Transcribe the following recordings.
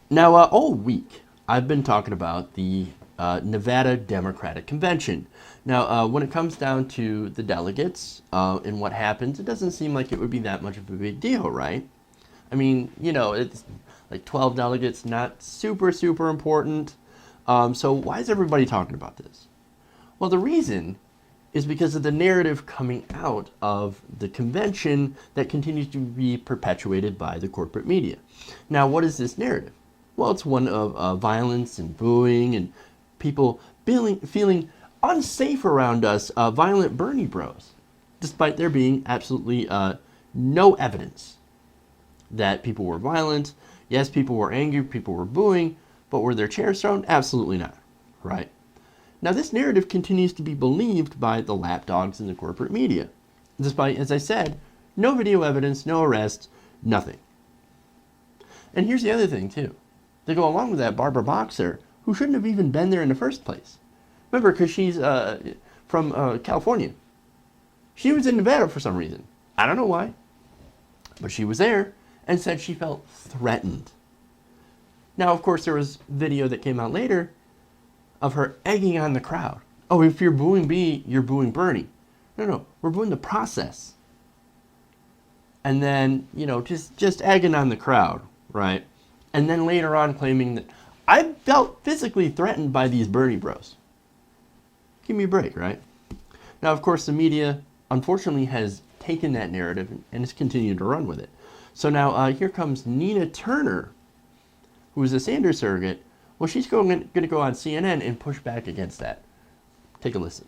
Now, all week, I've been talking about the Nevada Democratic Convention. Now, when it comes down to the delegates and what happens, it doesn't seem like it would be that much of a big deal, right? I mean, it's like 12 delegates, not super, super important. So why is everybody talking about this? Well, the reason is because of the narrative coming out of the convention that continues to be perpetuated by the corporate media. Now, what is this narrative? Well, it's one of violence and booing and people feeling unsafe around us, violent Bernie bros, despite there being absolutely no evidence that people were violent. Yes, people were angry, people were booing, but were their chairs thrown? Absolutely not, right? Now, this narrative continues to be believed by the lapdogs in the corporate media, despite, as I said, no video evidence, no arrests, nothing. And here's the other thing, too. They go along with that, Barbara Boxer, who shouldn't have even been there in the first place. Remember, because she's from California. She was in Nevada for some reason. I don't know why, but she was there and said she felt threatened. Now, of course, there was video that came out later of her egging on the crowd. Oh, if you're booing B, you're booing Bernie. No, we're booing the process. And then, just egging on the crowd, right? And then later on claiming that I felt physically threatened by these Bernie bros. Give me a break, right? Now, of course, the media, unfortunately, has taken that narrative and has continued to run with it. So now here comes Nina Turner, who is a Sanders surrogate. Well, she's going to go on CNN and push back against that. Take a listen.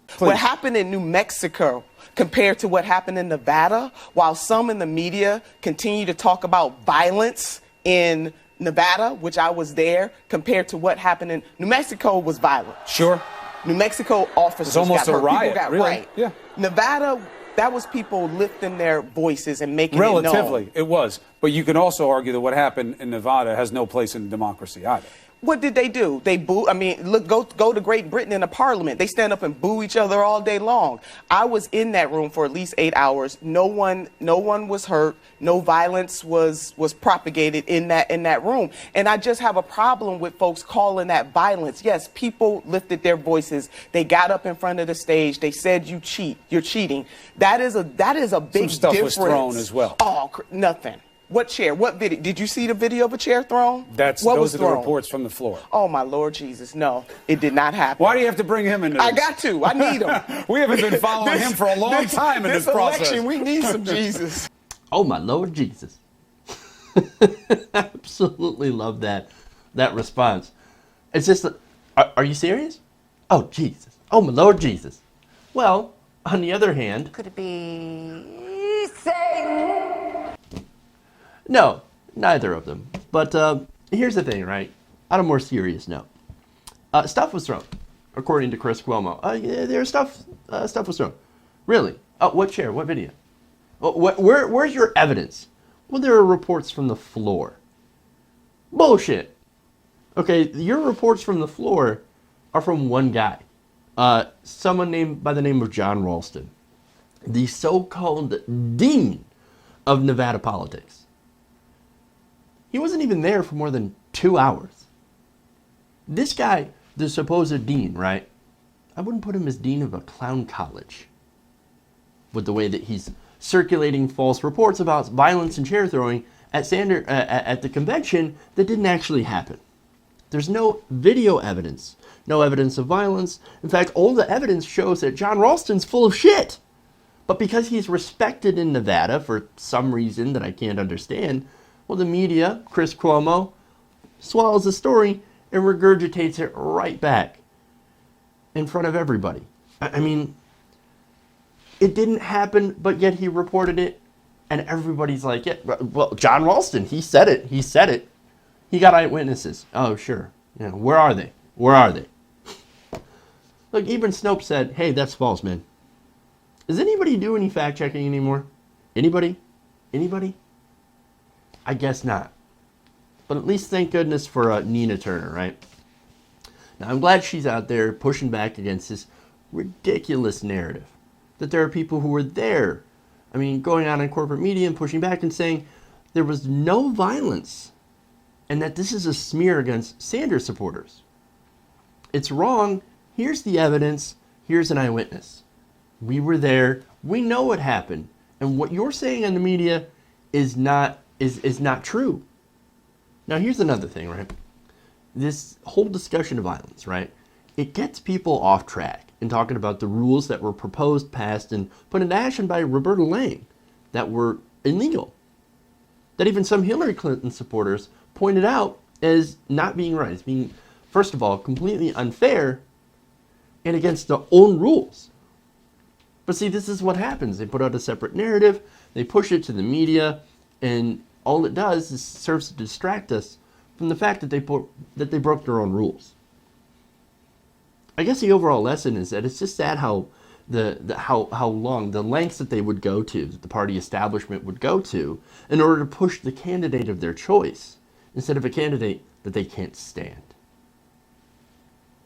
Please. What happened in New Mexico compared to what happened in Nevada, while some in the media continue to talk about violence in Nevada, which I was there, compared to what happened in New Mexico was violent. Sure. New Mexico officers almost got hurt. a riot, People got really. right. Yeah. Nevada, that was people lifting their voices and making it known. Relatively, it was. But you can also argue that what happened in Nevada has no place in democracy either. What did they do? They boo. I mean, look, go to Great Britain in the parliament. They stand up and boo each other all day long. I was in that room for at least 8 hours. No one was hurt. No violence was propagated in that room. And I just have a problem with folks calling that violence. Yes, people lifted their voices. They got up in front of the stage. They said, "You cheat. You're cheating." That is a big difference. Some stuff was thrown as well. Oh, nothing. What chair? What video? Did you see the video of a chair thrown? Those are the reports from the floor. Oh, my Lord Jesus. No, it did not happen. Why do you have to bring him into this? I got to. I need him. We haven't been following him for a long time in this process. Election, we need some Jesus. Oh, my Lord Jesus. Absolutely love that response. It's just, are you serious? Oh, Jesus. Oh, my Lord Jesus. Well, on the other hand... Could it be Satan? No, neither of them. But here's the thing, right? On a more serious note. Stuff was thrown, according to Chris Cuomo. Stuff was thrown. Really? What chair? What video? Where's your evidence? Well, there are reports from the floor. Bullshit. Okay, your reports from the floor are from one guy. Someone named by the name of John Ralston. The so-called dean of Nevada politics. He wasn't even there for more than 2 hours. This guy, the supposed dean, right? I wouldn't put him as dean of a clown college. With the way that he's circulating false reports about violence and chair throwing at the convention that didn't actually happen. There's no video evidence, no evidence of violence. In fact, all the evidence shows that John Ralston's full of shit. But because he's respected in Nevada for some reason that I can't understand, well, the media, Chris Cuomo, swallows the story and regurgitates it right back in front of everybody. I mean, it didn't happen, but yet he reported it, and everybody's like, yeah, well, John Ralston, he said it. He got eyewitnesses. Oh, sure. Where are they? Look, even Snopes said, hey, that's false, man. Does anybody do any fact-checking anymore? Anybody? I guess not. But at least thank goodness for Nina Turner, right? Now, I'm glad she's out there pushing back against this ridiculous narrative. That there are people who were there, going out in corporate media and pushing back and saying there was no violence. and that this is a smear against Sanders supporters. It's wrong. Here's the evidence. Here's an eyewitness. We were there. We know what happened. And what you're saying in the media is not true. Now, here's another thing, right? This whole discussion of violence, right? It gets people off track in talking about the rules that were proposed, passed, and put into action by Roberta Lane that were illegal. That even some Hillary Clinton supporters pointed out as not being right, as being, first of all, completely unfair and against their own rules. But see, this is what happens. They put out a separate narrative, they push it to the media, and all it does is serves to distract us from the fact that they broke their own rules. I guess the overall lesson is that it's just sad how how long the lengths that they would go to, that the party establishment would go to, in order to push the candidate of their choice instead of a candidate that they can't stand.